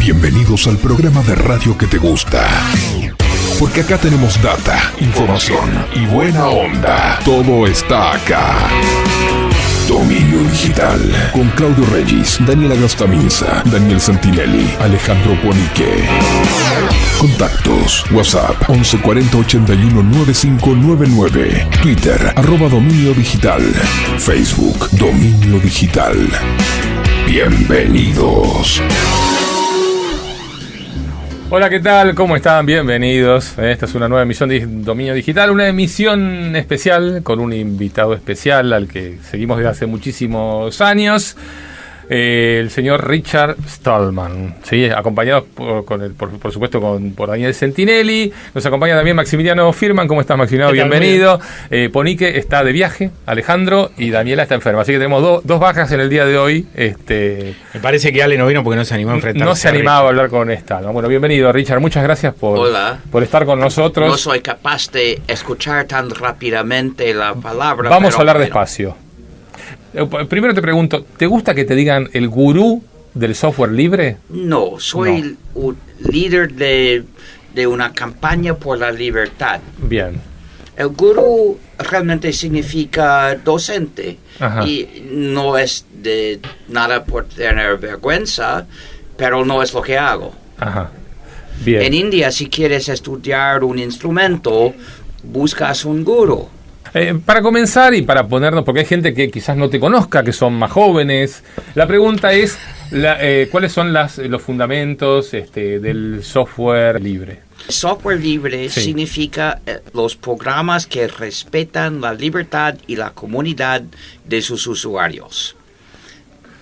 Bienvenidos al programa de radio que te gusta. Porque acá tenemos data, información y buena onda. Todo está acá. Dominio Digital. Con Claudio Regis, Daniela Gastaminza, Daniel Santinelli, Alejandro Ponique. Contactos: WhatsApp 11 40 81 9599. Twitter @Dominio Digital. Facebook Dominio Digital. Bienvenidos. Hola, ¿qué tal? ¿Cómo están? Bienvenidos. Esta es una nueva emisión de Dominio Digital, una emisión especial con un invitado especial al que seguimos desde hace muchísimos años, el señor Richard Stallman, ¿sí? Acompañado por supuesto por Daniel Santinelli. Nos acompaña también Maximiliano Firman. ¿Cómo estás, Maximiliano? Bienvenido. Ponique está de viaje, Alejandro, y Daniela está enferma, así que tenemos dos bajas en el día de hoy. Me parece que Ale no vino porque no se animó a enfrentarse. No se animaba a hablar con esta, ¿no? Bueno, bienvenido, Richard. Muchas gracias por estar con nosotros. No soy capaz de escuchar tan rápidamente la palabra. Vamos a hablar despacio. Primero te pregunto, ¿te gusta que te digan el gurú del software libre? No, soy un líder de una campaña por la libertad. Bien. El gurú realmente significa docente. Ajá. Y no es de nada por tener vergüenza, pero no es lo que hago. Ajá. Bien. En India, si quieres estudiar un instrumento, buscas un gurú. Para comenzar y para ponernos, porque hay gente que quizás no te conozca, que son más jóvenes, la pregunta es, ¿cuáles son los fundamentos del software libre? Software libre Sí. significa los programas que respetan la libertad y la comunidad de sus usuarios.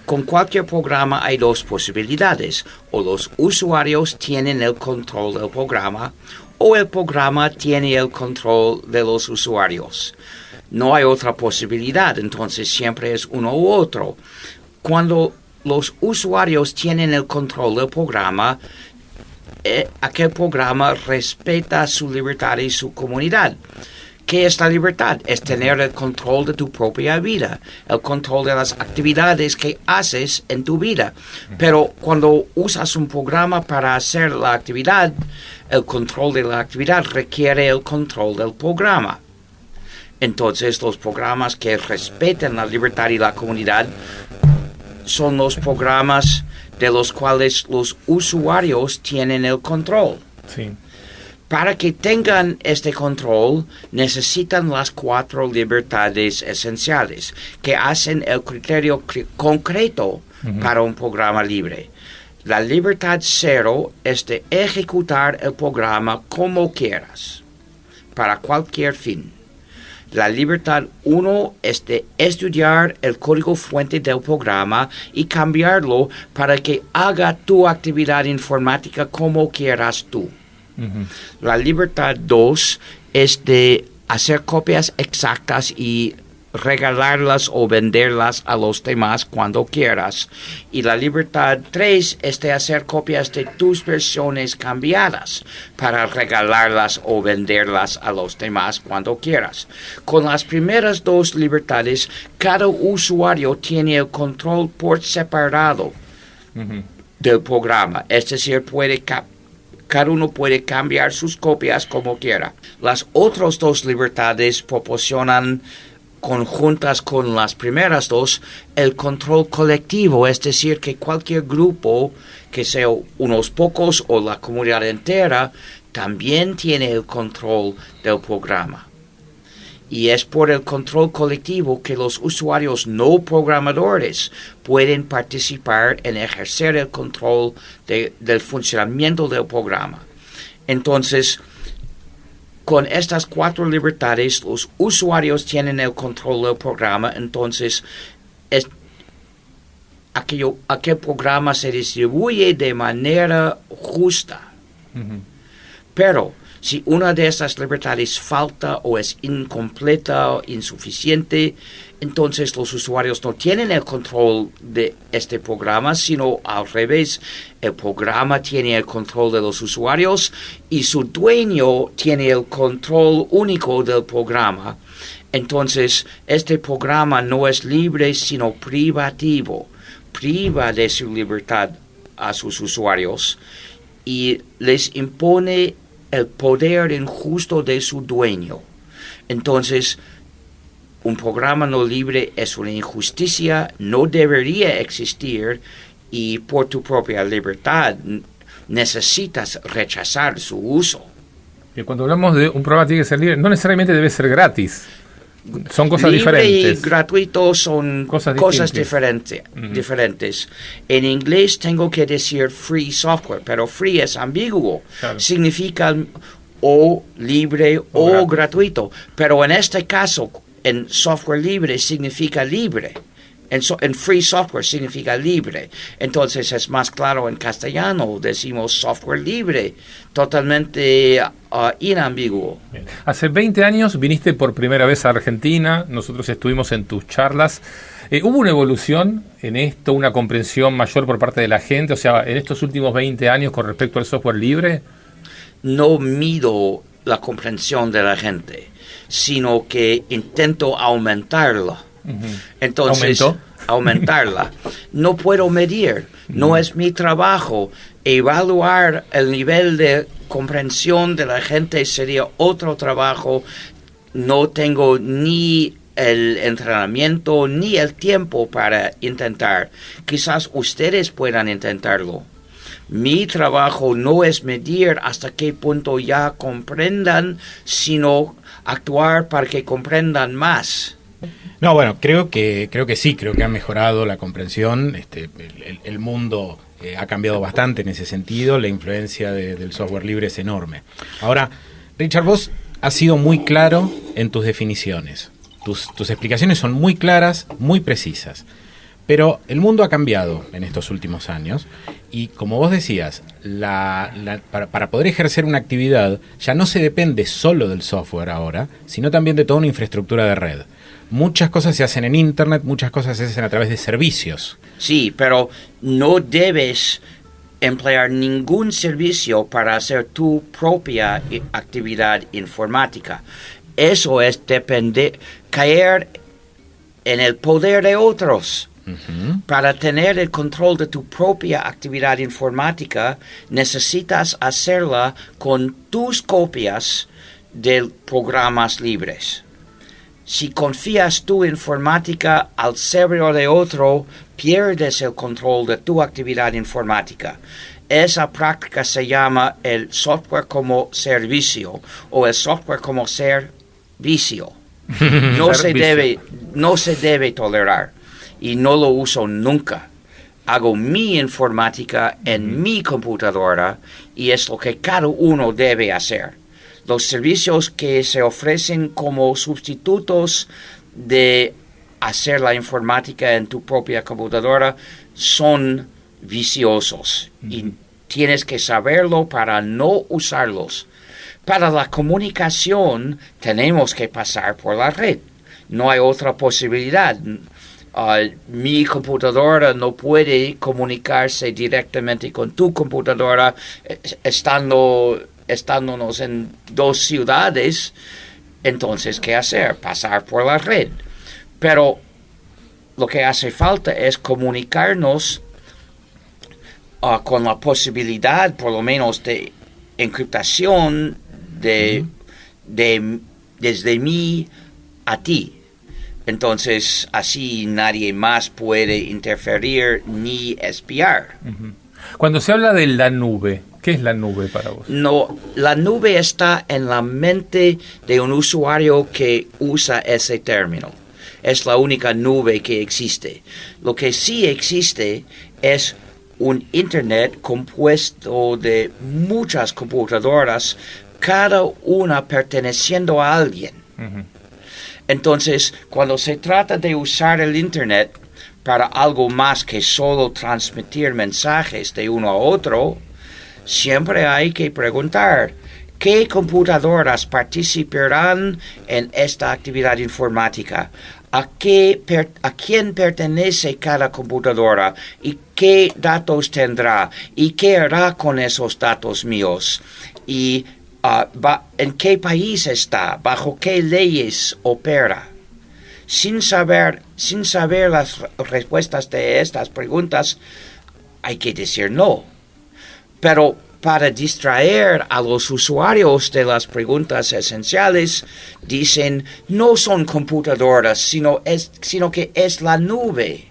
Con cualquier programa hay dos posibilidades: o los usuarios tienen el control del programa, o el programa tiene el control de los usuarios. No hay otra posibilidad, entonces siempre es uno u otro. Cuando los usuarios tienen el control del programa, aquel programa respeta su libertad y su comunidad. ¿Qué es la libertad? Es tener el control de tu propia vida, el control de las actividades que haces en tu vida. Pero cuando usas un programa para hacer la actividad, el control de la actividad requiere el control del programa. Entonces, los programas que respetan la libertad y la comunidad son los programas de los cuales los usuarios tienen el control. Sí. Para que tengan este control, necesitan las 4 libertades esenciales que hacen el criterio concreto para un programa libre. La libertad 0 es de ejecutar el programa como quieras, para cualquier fin. La libertad 1 es de estudiar el código fuente del programa y cambiarlo para que haga tu actividad informática como quieras tú. La libertad 2 es de hacer copias exactas y regalarlas o venderlas a los demás cuando quieras. Y la libertad 3 es de hacer copias de tus versiones cambiadas para regalarlas o venderlas a los demás cuando quieras. Con las primeras 2 libertades, cada usuario tiene el control por separado del programa. Es decir, cada uno puede cambiar sus copias como quiera. Las otras 2 libertades proporcionan, conjuntas con las primeras 2, el control colectivo, es decir, que cualquier grupo, que sea unos pocos o la comunidad entera, también tiene el control del programa. Y es por el control colectivo que los usuarios no programadores pueden participar en ejercer el control del funcionamiento del programa. Entonces, con estas 4 libertades, los usuarios tienen el control del programa. Entonces, aquel programa se distribuye de manera justa. Pero si una de estas libertades falta o es incompleta o insuficiente, entonces los usuarios no tienen el control de este programa, sino al revés. El programa tiene el control de los usuarios y su dueño tiene el control único del programa. Entonces, este programa no es libre, sino privativo. Priva de su libertad a sus usuarios y les impone el poder injusto de su dueño. Entonces, un programa no libre es una injusticia, no debería existir y por tu propia libertad necesitas rechazar su uso. Y cuando hablamos de un programa tiene que ser libre, no necesariamente debe ser gratis. Son cosas libre diferentes. Y gratuito son cosas diferentes. En inglés tengo que decir free software, pero free es ambiguo. Claro. Significa o libre o gratuito. Pero en este caso, en software libre significa libre. En free software significa libre. Entonces es más claro en castellano. Decimos software libre, totalmente inambiguo. Bien. Hace 20 años viniste por primera vez a Argentina. Nosotros estuvimos en tus charlas. ¿Hubo una evolución en esto, una comprensión mayor por parte de la gente? O sea, en estos últimos 20 años con respecto al software libre. No mido la comprensión de la gente, sino que intento aumentarla. Entonces, aumentarla. No puedo medir, no es mi trabajo. Evaluar el nivel de comprensión de la gente sería otro trabajo. No tengo ni el entrenamiento ni el tiempo para intentar. Quizás ustedes puedan intentarlo. Mi trabajo no es medir hasta qué punto ya comprendan, sino actuar para que comprendan más. No, bueno, creo que sí, creo que ha mejorado la comprensión. El mundo ha cambiado bastante en ese sentido. La influencia del software libre es enorme. Ahora, Richard, vos has sido muy claro en tus definiciones. Tus explicaciones son muy claras, muy precisas. Pero el mundo ha cambiado en estos últimos años y, como vos decías, para poder ejercer una actividad ya no se depende solo del software ahora, sino también de toda una infraestructura de red. Muchas cosas se hacen en Internet, muchas cosas se hacen a través de servicios. Sí, pero no debes emplear ningún servicio para hacer tu propia actividad informática. Eso es caer en el poder de otros. Uh-huh. Para tener el control de tu propia actividad informática, necesitas hacerla con tus copias de programas libres. Si confías tu informática al cerebro de otro, pierdes el control de tu actividad informática. Esa práctica se llama el software como servicio o el software como servicio. No se debe tolerar y no lo uso nunca. Hago mi informática en mi computadora y es lo que cada uno debe hacer. Los servicios que se ofrecen como sustitutos de hacer la informática en tu propia computadora son viciosos y tienes que saberlo para no usarlos. Para la comunicación tenemos que pasar por la red. No hay otra posibilidad. Mi computadora no puede comunicarse directamente con tu computadora estándonos en dos ciudades. Entonces, ¿qué hacer? Pasar por la red. Pero lo que hace falta es comunicarnos con la posibilidad, por lo menos, de encriptación desde mí a ti. Entonces, así nadie más puede interferir ni espiar. Uh-huh. Cuando se habla de la nube, ¿qué es la nube para vos? No, la nube está en la mente de un usuario que usa ese término. Es la única nube que existe. Lo que sí existe es un Internet compuesto de muchas computadoras, cada una perteneciendo a alguien. Uh-huh. Entonces, cuando se trata de usar el Internet para algo más que solo transmitir mensajes de uno a otro, siempre hay que preguntar, ¿qué computadoras participarán en esta actividad informática? ¿A quién pertenece cada computadora? ¿Y qué datos tendrá? ¿Y qué hará con esos datos míos? ¿Y en qué país está? ¿Bajo qué leyes opera? Sin saber las respuestas de estas preguntas, hay que decir no. Pero para distraer a los usuarios de las preguntas esenciales, dicen no son computadoras, sino que es la nube.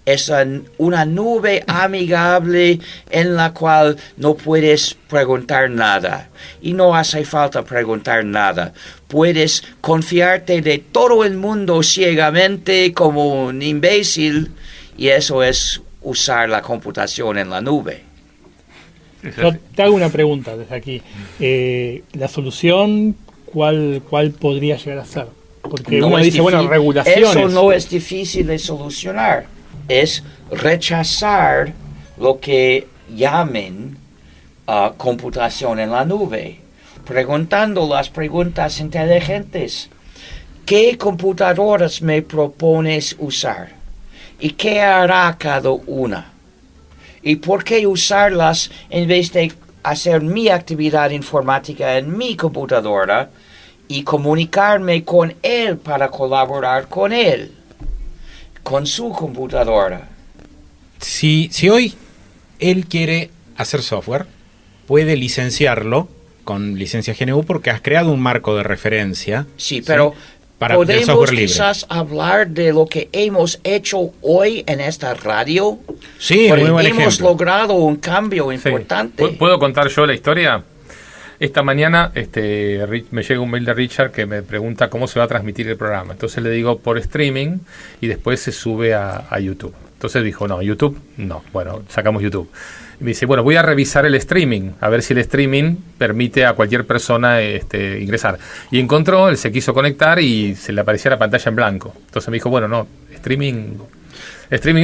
Es una nube amigable en la cual no puedes preguntar nada. Y no hace falta preguntar nada. Puedes confiarte de todo el mundo ciegamente como un imbécil, y eso es usar la computación en la nube. Yo te hago una pregunta desde aquí. La solución, ¿cuál podría llegar a ser? Porque uno dice, bueno, regulaciones. Eso no es difícil de solucionar. Es rechazar lo que llamen computación en la nube, preguntando las preguntas inteligentes. ¿Qué computadoras me propones usar? ¿Y qué hará cada una? ¿Y por qué usarlas en vez de hacer mi actividad informática en mi computadora y comunicarme con él para colaborar con él, con su computadora? Si hoy él quiere hacer software, puede licenciarlo con licencia GNU porque has creado un marco de referencia. Sí, pero para el ¿podemos software libre. quizás hablar de lo que hemos hecho hoy en esta radio? Sí, porque muy buen hemos ejemplo. logrado un cambio importante. ¿Puedo contar yo la historia? Esta mañana me llega un mail de Richard que me pregunta cómo se va a transmitir el programa. Entonces le digo por streaming y después se sube a YouTube. Entonces dijo, no, YouTube, no. Bueno, sacamos YouTube. Y me dice, bueno, voy a revisar el streaming, a ver si el streaming permite a cualquier persona ingresar. Y encontró, él se quiso conectar y se le aparecía la pantalla en blanco. Entonces me dijo, bueno, no, streaming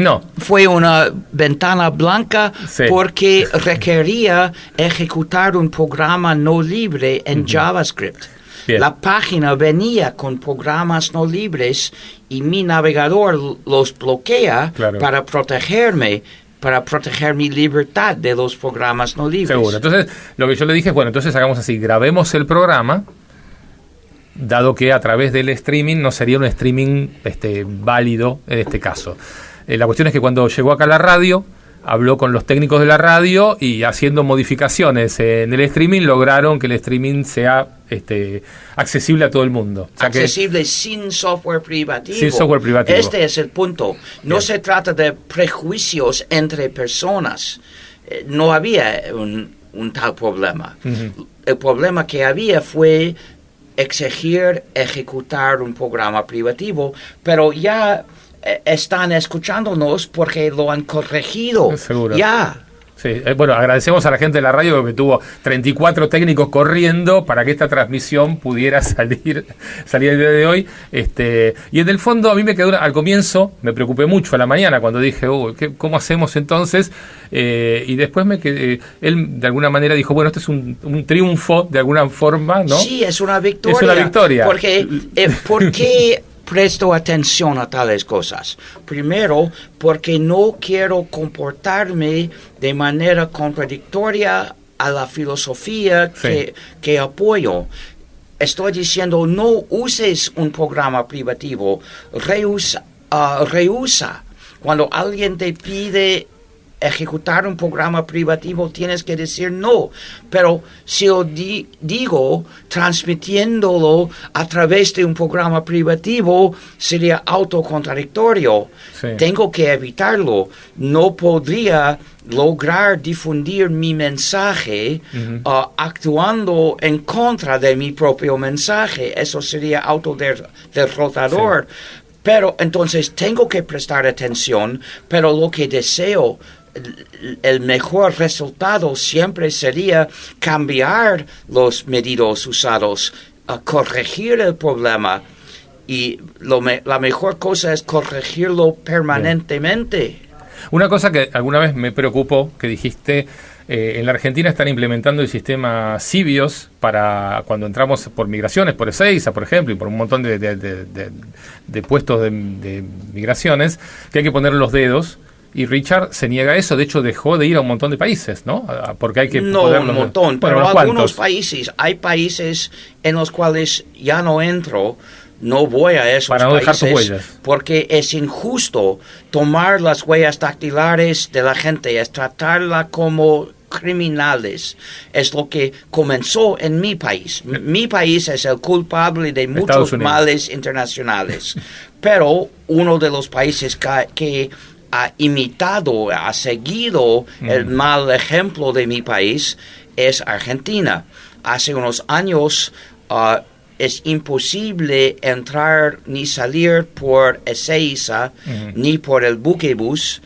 no. Fue una ventana blanca, sí, porque requería ejecutar un programa no libre en JavaScript. Bien. La página venía con programas no libres y mi navegador los bloquea, claro, para proteger mi libertad de los programas no libres. Seguro. Entonces, lo que yo le dije es, bueno, entonces hagamos así, grabemos el programa, dado que a través del streaming no sería un streaming válido en este caso. La cuestión es que cuando llegó acá a la radio, habló con los técnicos de la radio y haciendo modificaciones en el streaming lograron que el streaming sea accesible a todo el mundo. O sea, accesible sin software privativo. Sin software privativo. Este es el punto. No se trata de prejuicios entre personas. No había un tal problema. Uh-huh. El problema que había fue exigir ejecutar un programa privativo, pero ya están escuchándonos porque lo han corregido. Seguro. Ya. Sí, bueno, agradecemos a la gente de la radio que tuvo 34 técnicos corriendo para que esta transmisión pudiera salir el día de hoy. Y en el fondo a mí me quedó, al comienzo me preocupé mucho a la mañana cuando dije, ¿cómo hacemos entonces? Y después me quedé, él de alguna manera dijo, bueno, este es un triunfo de alguna forma, ¿no? Sí, es una victoria. Es una victoria. Porque, ¿por qué presto atención a tales cosas? Primero, porque no quiero comportarme de manera contradictoria a la filosofía que apoyo. Estoy diciendo, no uses un programa privativo, rehúsa. Cuando alguien te pide ejecutar un programa privativo, tienes que decir no. Pero si lo digo transmitiéndolo a través de un programa privativo, sería autocontradictorio. Sí. Tengo que evitarlo. No podría lograr difundir mi mensaje actuando en contra de mi propio mensaje. Eso sería autoderrotador. Sí. Pero entonces tengo que prestar atención, pero lo que deseo, el mejor resultado siempre sería cambiar los medios usados, corregir el problema, y la mejor cosa es corregirlo permanentemente. Bien. Una cosa que alguna vez me preocupó, que dijiste, en la Argentina están implementando el sistema Sibios para cuando entramos por migraciones, por Ezeiza, por ejemplo, y por un montón de puestos de migraciones, que hay que poner los dedos. Y Richard se niega a eso, de hecho dejó de ir a un montón de países, ¿no? Porque hay que poner un montón, pero algunos países, hay países en los cuales ya no entro no voy a esos para no dejar tus países huellas. porque es injusto tomar las huellas dactilares de la gente, es tratarla como criminales. Es lo que comenzó en mi país. Mi país es el culpable de muchos males internacionales, pero uno de los países que ha imitado, ha seguido el mal ejemplo de mi país es Argentina. Hace unos años es imposible entrar ni salir por Ezeiza ni por el buquebús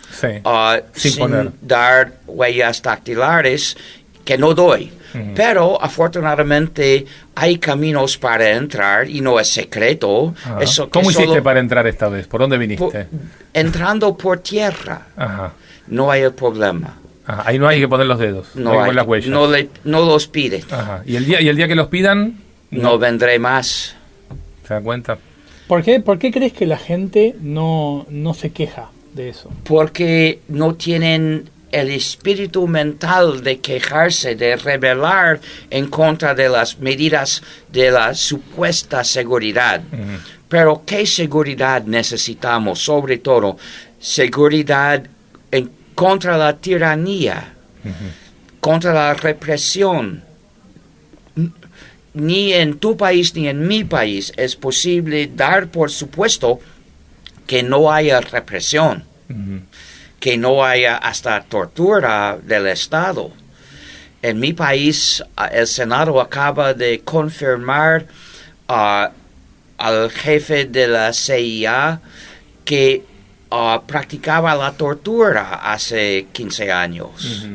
sin dar huellas dactilares, que no doy. Pero afortunadamente hay caminos para entrar y no es secreto. ¿Cómo hiciste para entrar esta vez? ¿Por dónde viniste? Entrando por tierra. No hay el problema. Ahí no hay que poner los dedos. No hay, las huellas. No los piden. ¿Y el día que los pidan? No vendré más. ¿Se da cuenta? ¿Por qué crees que la gente no se queja de eso? Porque no tienen el espíritu mental de quejarse, de rebelar en contra de las medidas de la supuesta seguridad. Pero ¿qué seguridad necesitamos? Sobre todo, seguridad contra la tiranía, contra la represión. Ni en tu país ni en mi país es posible dar por supuesto que no haya represión, que no haya hasta tortura del Estado. En mi país, el Senado acaba de confirmar al jefe de la CIA que practicaba la tortura hace 15 años.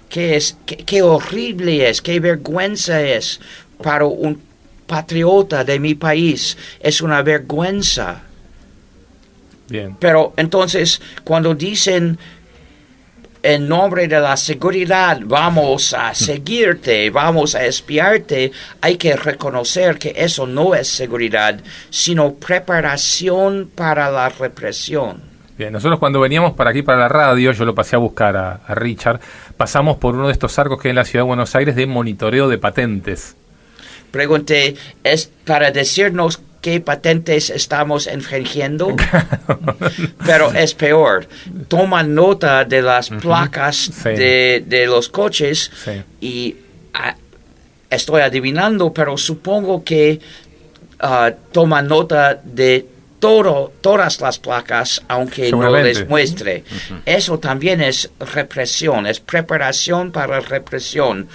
Qué horrible es, qué vergüenza es para un patriota de mi país. Es una vergüenza. Bien. Pero entonces, cuando dicen en nombre de la seguridad vamos a seguirte, vamos a espiarte, hay que reconocer que eso no es seguridad, sino preparación para la represión. Bien, nosotros cuando veníamos para aquí, para la radio, yo lo pasé a buscar a Richard, pasamos por uno de estos arcos que hay en la ciudad de Buenos Aires de monitoreo de patentes. Pregunté, ¿es para decirnos qué patentes estamos infringiendo? Pero es peor. Toman nota de las placas de los coches y estoy adivinando, pero supongo que toman nota de todas las placas, aunque no les muestre. Eso también es represión, es preparación para represión.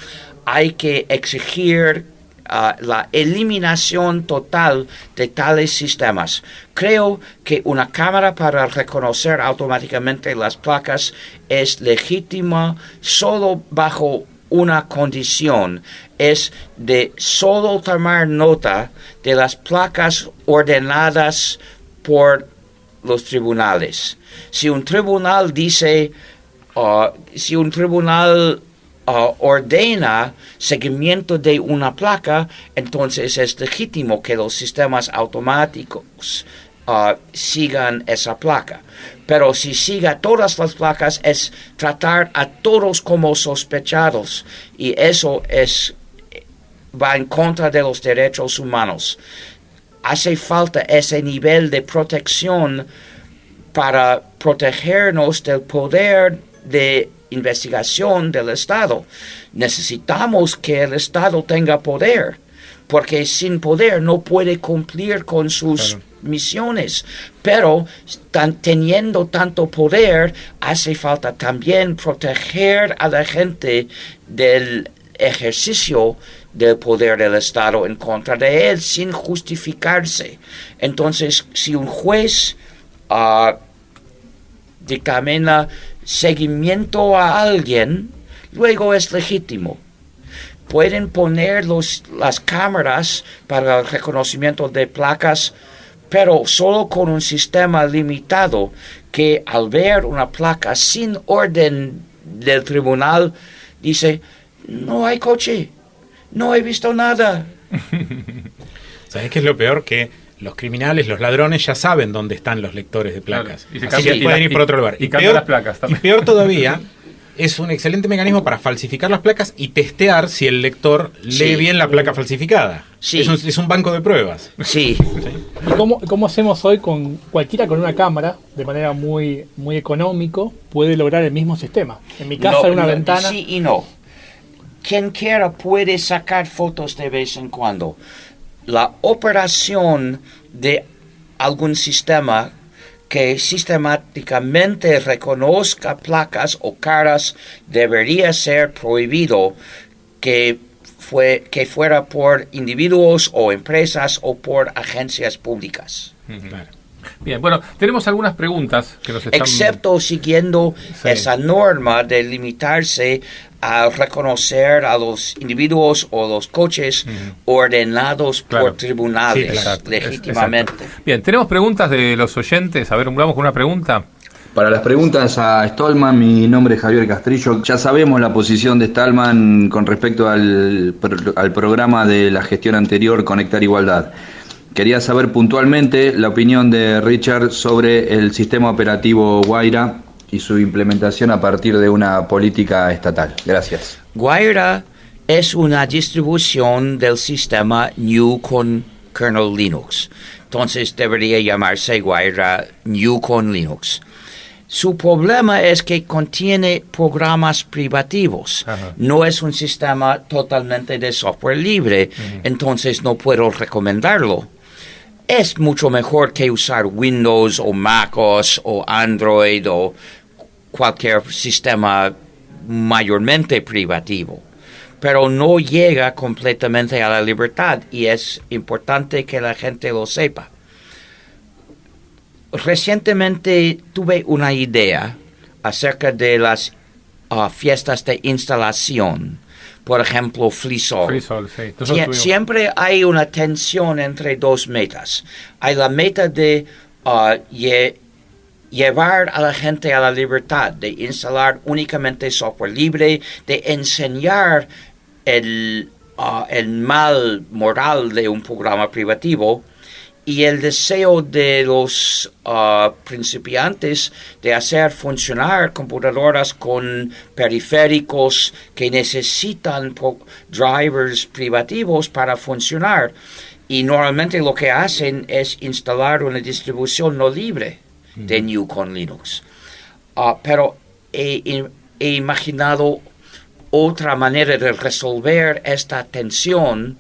Hay que exigir la eliminación total de tales sistemas. Creo que una cámara para reconocer automáticamente las placas es legítima solo bajo una condición, es de solo tomar nota de las placas ordenadas por los tribunales. Si un tribunal dice, ordena seguimiento de una placa, entonces es legítimo que los sistemas automáticos sigan esa placa. Pero si siga todas las placas, es tratar a todos como sospechados, y eso va en contra de los derechos humanos. Hace falta ese nivel de protección para protegernos del poder de investigación del Estado. Necesitamos que el Estado tenga poder, porque sin poder no puede cumplir con sus misiones. Pero teniendo tanto poder, hace falta también proteger a la gente del ejercicio del poder del Estado en contra de él sin justificarse. Entonces, si un juez dictamina seguimiento a alguien, luego es legítimo. Pueden poner las cámaras para el reconocimiento de placas, pero solo con un sistema limitado que al ver una placa sin orden del tribunal dice, no hay coche, no he visto nada. ¿Sabés qué es lo peor? Que los criminales, los ladrones ya saben dónde están los lectores de placas. Claro. Así que pueden ir por otro lugar. Y cambian las placas también. Y peor todavía, es un excelente mecanismo para falsificar las placas y testear si el lector lee bien la placa falsificada. Sí. Es un banco de pruebas. Sí. ¿Y cómo hacemos hoy con cualquiera con una cámara, de manera muy, muy económico, puede lograr el mismo sistema? En mi casa hay una ventana. Sí y no. Quien quiera puede sacar fotos de vez en cuando. La operación de algún sistema que sistemáticamente reconozca placas o caras debería ser prohibido que fuera por individuos o empresas o por agencias públicas. Claro. Bien, bueno, tenemos algunas preguntas que nos están... Excepto siguiendo esa norma de limitarse a reconocer a los individuos o los coches ordenados por tribunales legítimamente. Exacto. Bien, tenemos preguntas de los oyentes. A ver, vamos con una pregunta. Para las preguntas a Stallman, mi nombre es Javier Castrillo. Ya sabemos la posición de Stallman con respecto al programa de la gestión anterior, Conectar Igualdad. Quería saber puntualmente la opinión de Richard sobre el sistema operativo Guaira y su implementación a partir de una política estatal. Gracias. Guaira es una distribución del sistema GNU con kernel Linux. Entonces debería llamarse Guaira GNU con Linux. Su problema es que contiene programas privativos. No es un sistema totalmente de software libre, entonces no puedo recomendarlo. Es mucho mejor que usar Windows o MacOS o Android o cualquier sistema mayormente privativo. Pero no llega completamente a la libertad y es importante que la gente lo sepa. Recientemente tuve una idea acerca de las fiestas de instalación. Por ejemplo, FreeSol. Sí. Siempre hay una tensión entre dos metas. Hay la meta de llevar a la gente a la libertad, de instalar únicamente software libre, de enseñar el mal moral de un programa privativo, y el deseo de los principiantes de hacer funcionar computadoras con periféricos que necesitan drivers privativos para funcionar. Y normalmente lo que hacen es instalar una distribución no libre de GNU con Linux. Pero he imaginado otra manera de resolver esta tensión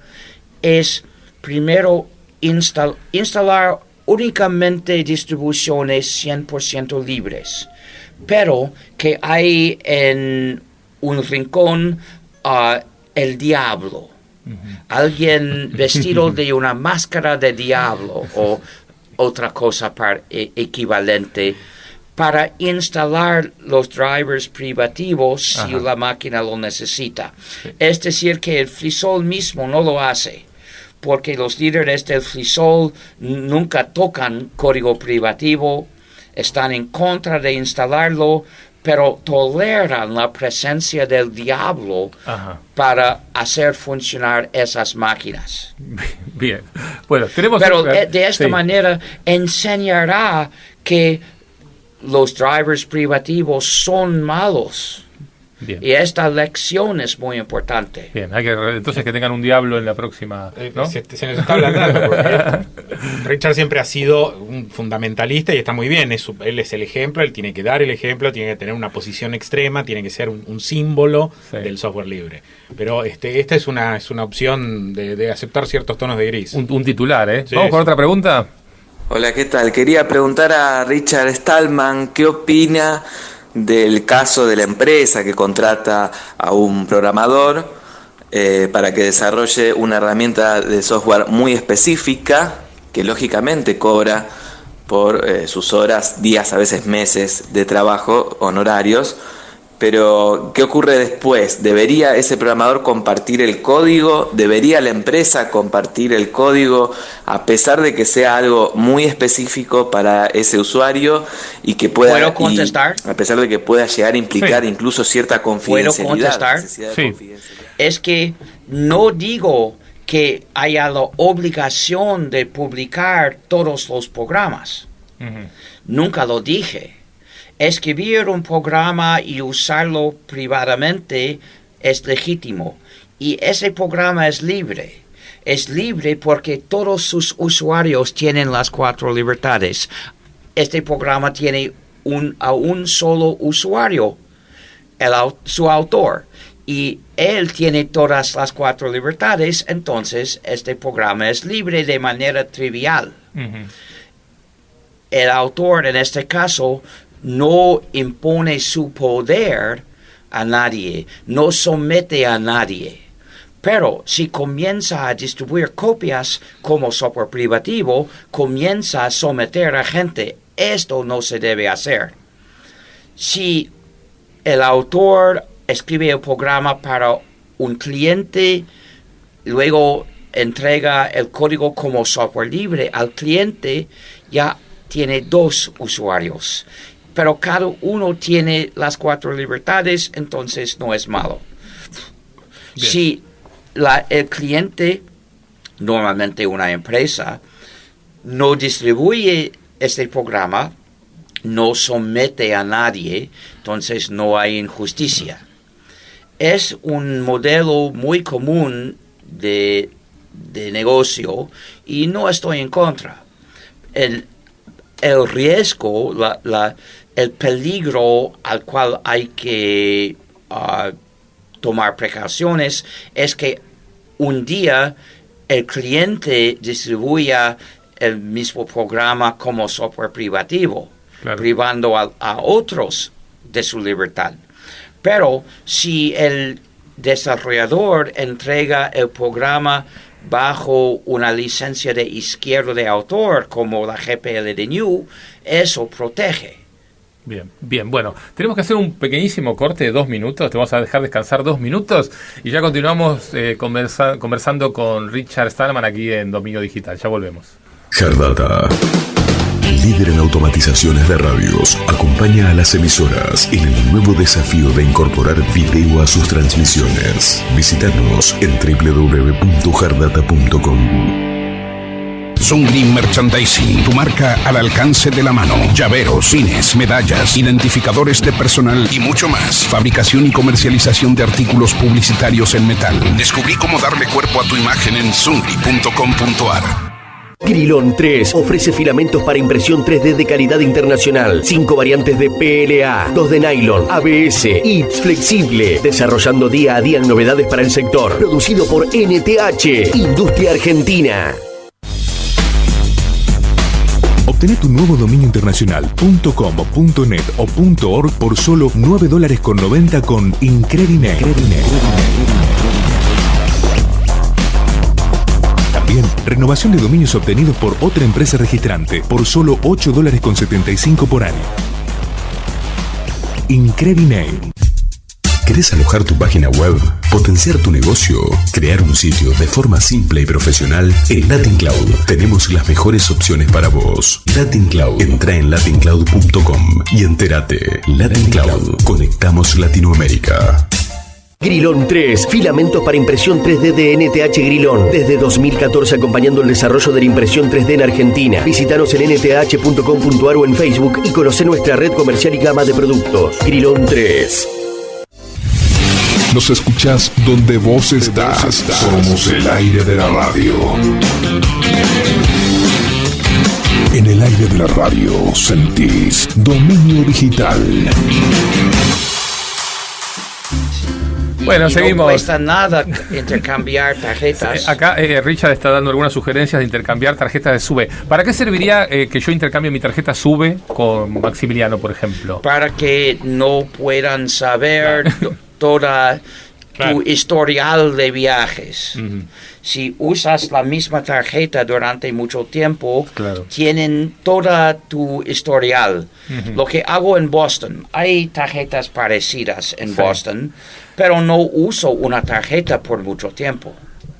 es primero instalar únicamente distribuciones 100% libres, pero que hay en un rincón el diablo, alguien vestido de una máscara de diablo o otra cosa equivalente para instalar los drivers privativos si la máquina lo necesita. Es decir, que el FreeSol mismo no lo hace, porque los líderes del FreeSol nunca tocan código privativo, están en contra de instalarlo, pero toleran la presencia del diablo para hacer funcionar esas máquinas. Bien. Bueno, tenemos... Pero de esta manera enseñará que los drivers privativos son malos. Bien. Y esta lección es muy importante. Bien, hay que entonces que tengan un diablo en la próxima, ¿no? Se nos está hablando, porque Richard siempre ha sido un fundamentalista y está muy bien. Él es el ejemplo, él tiene que dar el ejemplo, tiene que tener una posición extrema, tiene que ser un símbolo del software libre. Pero esta es una opción de aceptar ciertos tonos de gris. Un titular, ¿eh? Sí, ¿Vamos con otra pregunta? Hola, ¿qué tal? Quería preguntar a Richard Stallman qué opina del caso de la empresa que contrata a un programador para que desarrolle una herramienta de software muy específica que lógicamente cobra por sus horas, días, a veces meses de trabajo, honorarios. Pero, ¿qué ocurre después? ¿Debería ese programador compartir el código? ¿Debería la empresa compartir el código a pesar de que sea algo muy específico para ese usuario y que pueda... ¿Puedo contestar? A pesar de que pueda llegar a implicar incluso cierta confidencialidad. ¿Puedo contestar? Es que no digo que haya la obligación de publicar todos los programas. Nunca lo dije. Escribir un programa y usarlo privadamente es legítimo. Y ese programa es libre. Es libre porque todos sus usuarios tienen las 4 libertades. Este programa tiene a un solo usuario, su autor. Y él tiene todas las 4 libertades, entonces este programa es libre de manera trivial. Uh-huh. El autor, en este caso, no impone su poder a nadie, no somete a nadie. Pero si comienza a distribuir copias como software privativo, comienza a someter a gente. Esto no se debe hacer. Si el autor escribe el programa para un cliente, luego entrega el código como software libre al cliente, ya tiene 2 usuarios. Pero cada uno tiene las 4 libertades, entonces no es malo. Bien. Si el cliente, normalmente una empresa, no distribuye este programa, no somete a nadie, entonces no hay injusticia. Es un modelo muy común de negocio y no estoy en contra. El riesgo, el peligro al cual hay que tomar precauciones es que un día el cliente distribuya el mismo programa como software privativo, claro, privando a otros de su libertad. Pero si el desarrollador entrega el programa bajo una licencia de izquierda de autor, como la GPL de GNU, eso protege. Bien, bueno, tenemos que hacer un pequeñísimo corte de 2 minutos, te vamos a dejar descansar 2 minutos y ya continuamos conversando con Richard Stallman aquí en Dominio Digital, ya volvemos. Herdata, líder en automatizaciones de radios, acompaña a las emisoras en el nuevo desafío de incorporar video a sus transmisiones. Visítanos en www.herdata.com. Zungli Merchandising, tu marca al alcance de la mano. Llaveros, pines, medallas, identificadores de personal y mucho más. Fabricación y comercialización de artículos publicitarios en metal. Descubrí cómo darle cuerpo a tu imagen en zungli.com.ar. Grilón 3 ofrece filamentos para impresión 3D de calidad internacional. 5 variantes de PLA, 2 de nylon, ABS y flexible. Desarrollando día a día novedades para el sector. Producido por NTH, Industria Argentina. Obtené tu nuevo dominio internacional .com, .net o .org por solo $9.90 con Incrediname. También, renovación de dominios obtenidos por otra empresa registrante por solo $8.75 por año. Incrediname. ¿Querés alojar tu página web? ¿Potenciar tu negocio? ¿Crear un sitio de forma simple y profesional? En Latin Cloud tenemos las mejores opciones para vos. Latin Cloud. Entra en latincloud.com y entérate. Latin Cloud. Conectamos Latinoamérica. Grilón 3, filamentos para impresión 3D de NTH Grilón. Desde 2014 acompañando el desarrollo de la impresión 3D en Argentina. Visítanos en nth.com.ar o en Facebook y conoce nuestra red comercial y gama de productos. Grilón 3. Nos escuchás donde vos estás. Somos el aire de la radio. En el aire de la radio sentís Dominio Digital. Bueno, seguimos. No cuesta nada intercambiar tarjetas. Acá Richard está dando algunas sugerencias de intercambiar tarjetas de SUBE. ¿Para qué serviría que yo intercambie mi tarjeta SUBE con Maximiliano, por ejemplo? Para que no puedan saber toda tu historial de viajes. Uh-huh. Si usas la misma tarjeta durante mucho tiempo, tienen toda tu historial. Uh-huh. Lo que hago en Boston, hay tarjetas parecidas en Boston, pero no uso una tarjeta por mucho tiempo.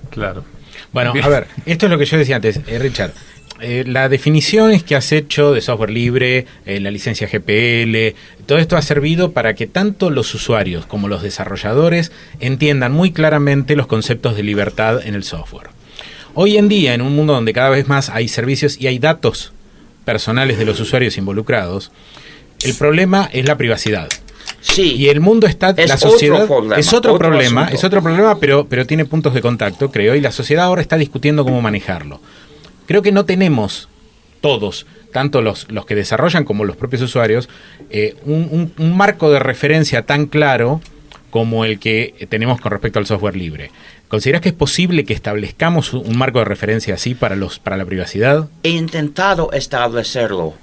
Claro. Bueno, a ver, esto es lo que yo decía antes, Richard. La definición que has hecho de software libre, la licencia GPL, todo esto ha servido para que tanto los usuarios como los desarrolladores entiendan muy claramente los conceptos de libertad en el software. Hoy en día, en un mundo donde cada vez más hay servicios y hay datos personales de los usuarios involucrados, el problema es la privacidad. Sí. Y el mundo está, es la sociedad otro problema, es otro problema, asunto. pero tiene puntos de contacto, creo, y la sociedad ahora está discutiendo cómo manejarlo. Creo que no tenemos todos, tanto los que desarrollan como los propios usuarios, un marco de referencia tan claro como el que tenemos con respecto al software libre. ¿Consideras que es posible que establezcamos un marco de referencia así para la privacidad? He intentado establecerlo.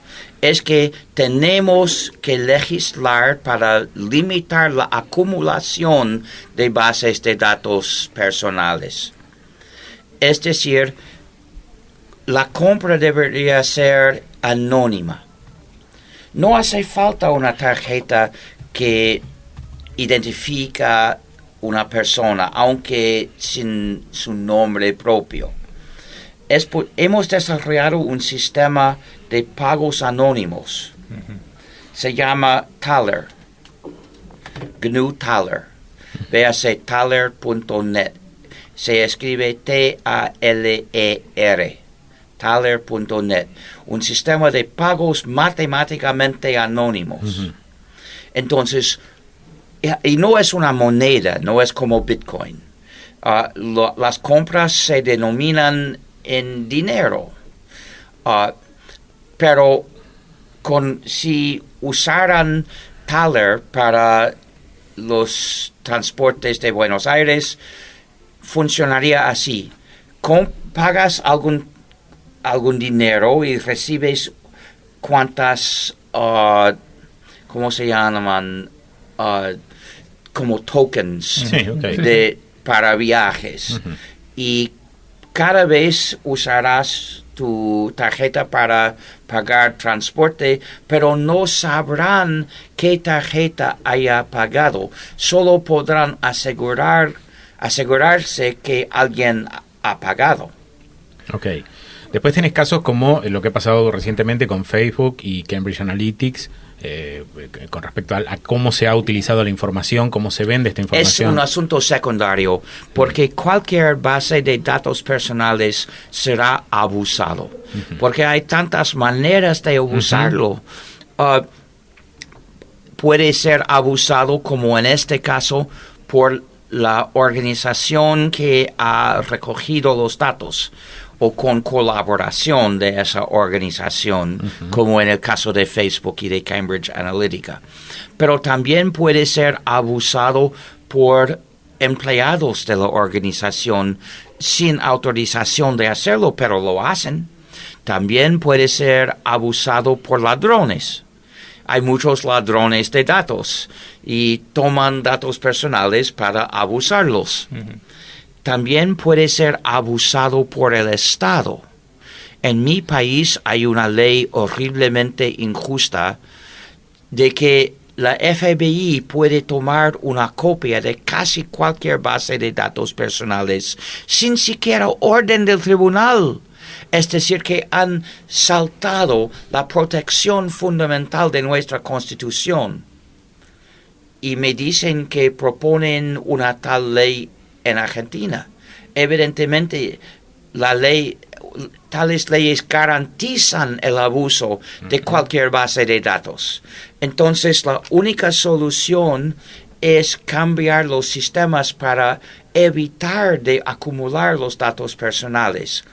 Es que tenemos que legislar para limitar la acumulación de bases de datos personales. Es decir, la compra debería ser anónima. No hace falta una tarjeta que identifica una persona, aunque sin su nombre propio. Hemos desarrollado un sistema de pagos anónimos. Se llama Thaler. GNU Thaler. Véase Thaler.net. Se escribe T-A-L-E-R. Thaler.net. Un sistema de pagos matemáticamente anónimos. Entonces, y no es una moneda, no es como Bitcoin. Las compras se denominan en dinero. Pero si usaran Thaler para los transportes de Buenos Aires, funcionaría así. Pagas algún dinero y recibes cuantas, ¿cómo se llaman? Como tokens para viajes. Y cada vez usarás tu tarjeta para pagar transporte, pero no sabrán qué tarjeta haya pagado. Solo podrán asegurarse que alguien ha pagado. Ok. Después tenés casos como lo que ha pasado recientemente con Facebook y Cambridge Analytics, con respecto a cómo se ha utilizado la información, cómo se vende esta información. Es un asunto secundario, porque cualquier base de datos personales será abusado, porque hay tantas maneras de abusarlo. Puede ser abusado, como en este caso, por la organización que ha recogido los datos, o con colaboración de esa organización, como en el caso de Facebook y de Cambridge Analytica. Pero también puede ser abusado por empleados de la organización sin autorización de hacerlo, pero lo hacen. También puede ser abusado por ladrones. Hay muchos ladrones de datos y toman datos personales para abusarlos. También puede ser abusado por el Estado. En mi país hay una ley horriblemente injusta de que la FBI puede tomar una copia de casi cualquier base de datos personales sin siquiera orden del tribunal. Es decir, que han saltado la protección fundamental de nuestra Constitución. Y me dicen que proponen una tal ley en Argentina. Evidentemente, tales leyes garantizan el abuso de cualquier base de datos. Entonces, la única solución es cambiar los sistemas para evitar de acumular los datos personales.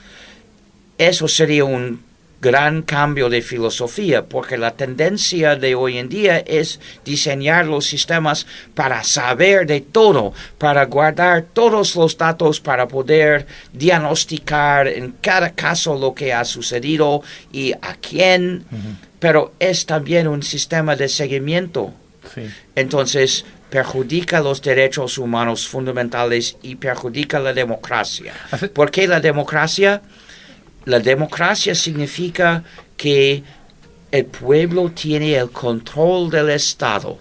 Eso sería un gran cambio de filosofía, porque la tendencia de hoy en día es diseñar los sistemas para saber de todo, para guardar todos los datos, para poder diagnosticar en cada caso lo que ha sucedido y a quién, pero es también un sistema de seguimiento. Entonces, perjudica los derechos humanos fundamentales y perjudica la democracia. ¿Por qué la democracia? La democracia significa que el pueblo tiene el control del Estado,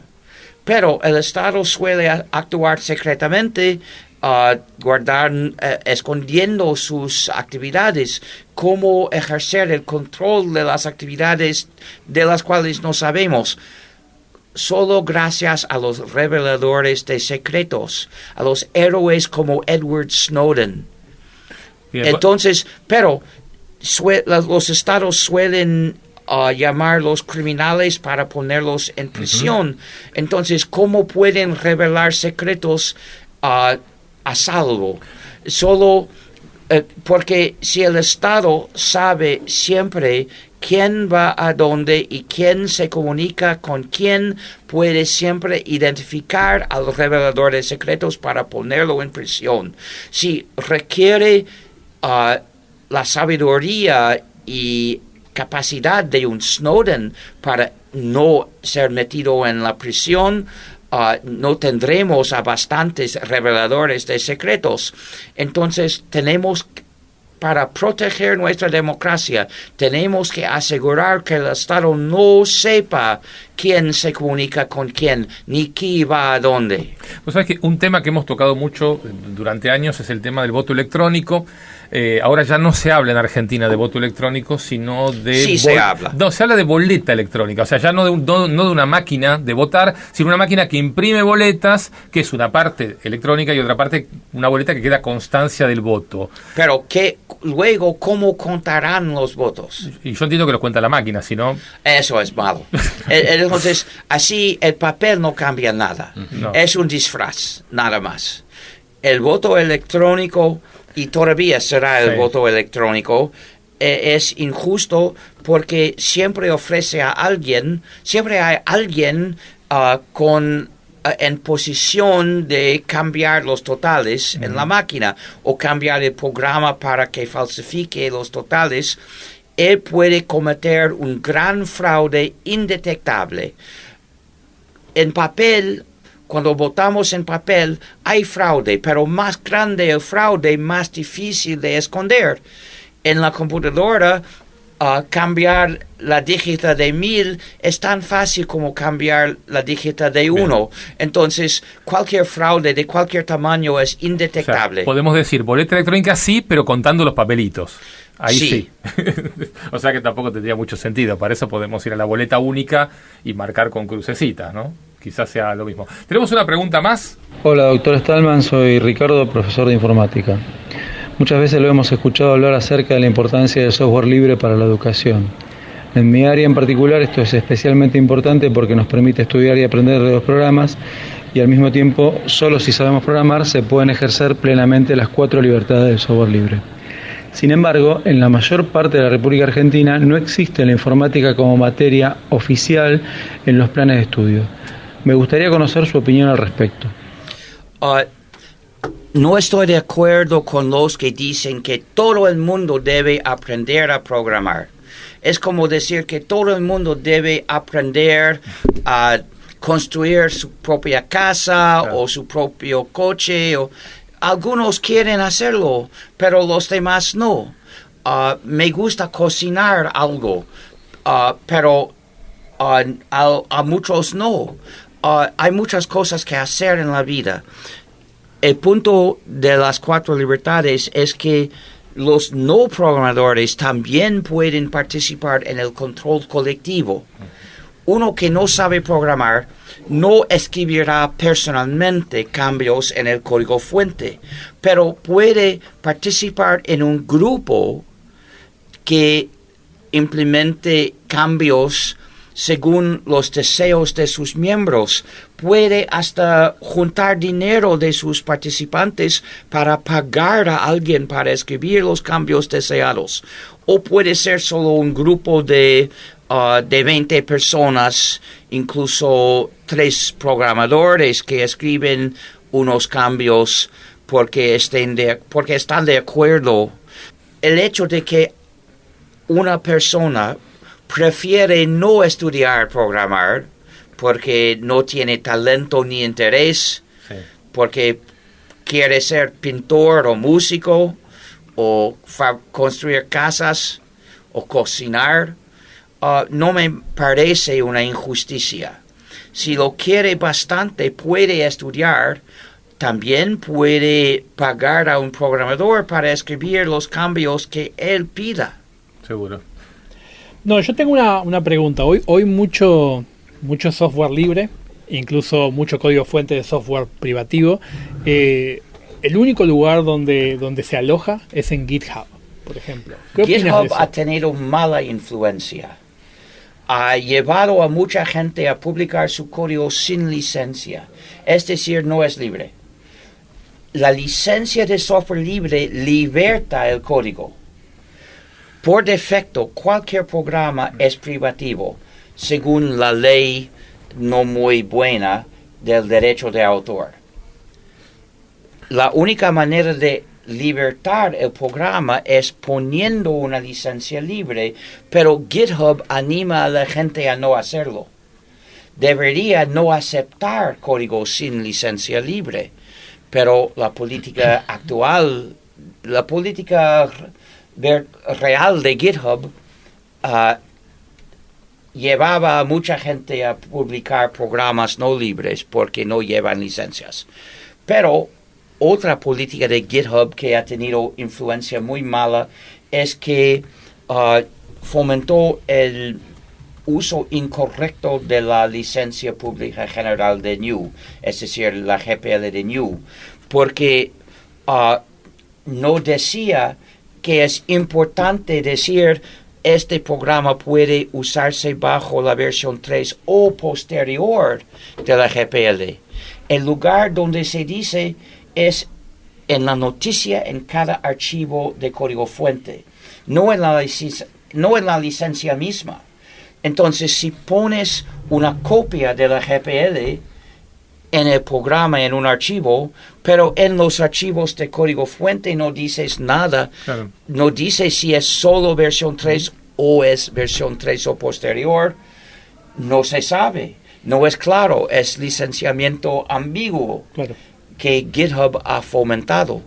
pero el Estado suele actuar secretamente, escondiendo sus actividades. ¿Cómo ejercer el control de las actividades de las cuales no sabemos? Solo gracias a los reveladores de secretos, a los héroes como Edward Snowden. Entonces, pero los estados suelen llamar a los criminales para ponerlos en prisión. Entonces, ¿cómo pueden revelar secretos a salvo? Solo porque si el Estado sabe siempre quién va a dónde y quién se comunica con quién, puede siempre identificar al revelador de secretos para ponerlo en prisión. Si requiere la sabiduría y capacidad de un Snowden para no ser metido en la prisión, no tendremos a bastantes reveladores de secretos. Entonces para proteger nuestra democracia, tenemos que asegurar que el Estado no sepa quién se comunica con quién, ni quién va a dónde. Pues sabes que un tema que hemos tocado mucho durante años es el tema del voto electrónico. Ahora ya no se habla en Argentina de voto electrónico, sino de... Sí, se habla. No, se habla de boleta electrónica, o sea, ya no de una máquina de votar, sino una máquina que imprime boletas, que es una parte electrónica y otra parte una boleta que queda constancia del voto. Pero luego, ¿cómo contarán los votos? Y yo entiendo que lo cuenta la máquina, si no... Eso es malo. Entonces, así el papel no cambia nada. No. Es un disfraz, nada más. El voto electrónico, y todavía será el voto electrónico, es injusto porque siempre ofrece a alguien, siempre hay alguien en posición de cambiar los totales en la máquina o cambiar el programa para que falsifique los totales. Él puede cometer un gran fraude indetectable. En papel, cuando votamos en papel, hay fraude, pero más grande el fraude, más difícil de esconder. En la computadora, cambiar la dígita de 1000 es tan fácil como cambiar la dígita de 1. Entonces, cualquier fraude de cualquier tamaño es indetectable. O sea, podemos decir, boleta electrónica sí, pero contando los papelitos. Ahí sí. O sea que tampoco tendría mucho sentido. Para eso podemos ir a la boleta única y marcar con crucecitas, ¿no? Quizás sea lo mismo. ¿Tenemos una pregunta más? Hola, doctor Stallman. Soy Ricardo, profesor de informática. Muchas veces lo hemos escuchado hablar acerca de la importancia del software libre para la educación. En mi área en particular esto es especialmente importante porque nos permite estudiar y aprender de los programas y al mismo tiempo, solo si sabemos programar, se pueden ejercer plenamente las 4 libertades del software libre. Sin embargo, en la mayor parte de la República Argentina no existe la informática como materia oficial en los planes de estudio. Me gustaría conocer su opinión al respecto. No estoy de acuerdo con los que dicen que todo el mundo debe aprender a programar. Es como decir que todo el mundo debe aprender a construir su propia casa o su propio coche. Algunos quieren hacerlo, pero los demás no. Me gusta cocinar algo, pero a muchos no. Hay muchas cosas que hacer en la vida. El punto de las 4 libertades es que los no programadores también pueden participar en el control colectivo. Uno que no sabe programar no escribirá personalmente cambios en el código fuente, pero puede participar en un grupo que implemente cambios según los deseos de sus miembros. Puede hasta juntar dinero de sus participantes para pagar a alguien para escribir los cambios deseados. O puede ser solo un grupo de 20 personas, incluso 3 programadores que escriben unos cambios porque están de acuerdo. El hecho de que una persona prefiere no estudiar programar porque no tiene talento ni interés, porque quiere ser pintor o músico, o construir casas, o cocinar, no me parece una injusticia. Si lo quiere bastante, puede estudiar, también puede pagar a un programador para escribir los cambios que él pida. Seguro. No, yo tengo una pregunta. Hoy mucho software libre, incluso mucho código fuente de software privativo. El único lugar donde se aloja es en GitHub, por ejemplo. ¿Qué opinas de GitHub eso? ha tenido mala influencia. ha llevado a mucha gente a publicar su código sin licencia. Es decir, no es libre. La licencia de software libre liberta el código. Por defecto, cualquier programa es privativo, según la ley no muy buena del derecho de autor. La única manera de libertar el programa es poniendo una licencia libre, pero GitHub anima a la gente a no hacerlo. Debería no aceptar código sin licencia libre, pero la política actual, la política real de GitHub llevaba a mucha gente a publicar programas no libres porque no llevan licencias. Pero otra política de GitHub que ha tenido influencia muy mala es que fomentó el uso incorrecto de la licencia pública general de GNU, es decir, la GPL de GNU, porque no decía que es importante decir este programa puede usarse bajo la versión 3 o posterior de la GPL. El lugar donde se dice es en la noticia en cada archivo de código fuente, no en la licencia misma. Entonces, si pones una copia de la GPL en el programa en un archivo, pero en los archivos de código fuente no dices nada, claro. No dice si es solo versión 3 o es versión 3 o posterior, no se sabe, no es claro, es licenciamiento ambiguo. Claro. Que GitHub ha fomentado.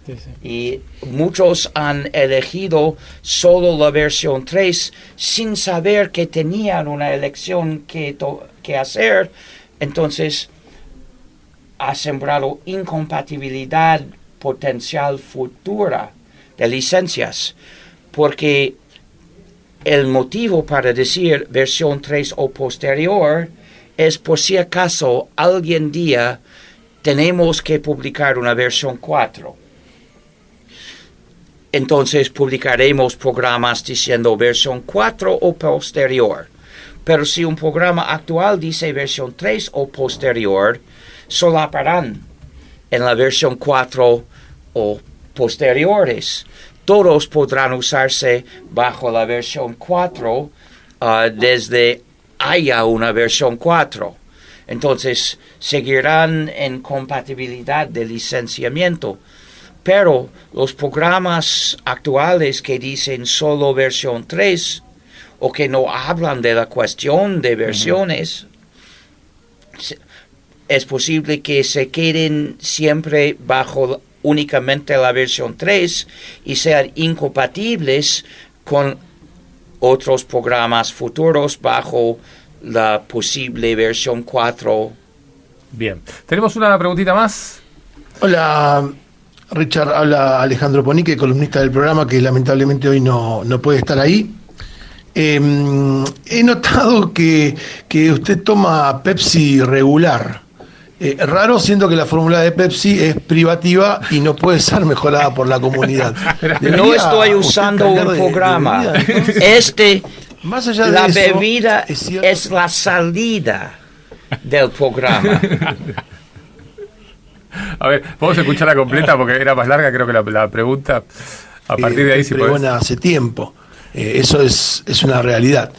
Sí, sí. Y muchos han elegido solo la versión 3 sin saber que tenían una elección que hacer. Entonces, ha sembrado incompatibilidad potencial futura de licencias. Porque el motivo para decir versión 3 o posterior es por si acaso algún día tenemos que publicar una versión 4. Entonces publicaremos programas diciendo versión 4 o posterior. Pero si un programa actual dice versión 3 o posterior, solaparán en la versión 4 o posteriores. Todos podrán usarse bajo la versión 4 desde haya una versión 4. Entonces, seguirán en compatibilidad de licenciamiento. Pero los programas actuales que dicen solo versión 3 o que no hablan de la cuestión de versiones, es posible que se queden siempre bajo únicamente la versión 3 y sean incompatibles con otros programas futuros bajo la posible versión 4. Bien, tenemos una preguntita más. Hola, Richard, habla Alejandro Ponique, columnista del programa, que lamentablemente hoy no puede estar ahí. He notado que usted toma Pepsi regular. Raro, siendo que la fórmula de Pepsi es privativa y no puede ser mejorada por la comunidad. No estoy usando un programa. Más allá de la bebida es la salida del programa. A ver, ¿podemos escucharla completa? Porque era más larga, creo que la pregunta. A partir de ahí sí podés. Hace tiempo. Eso es una realidad.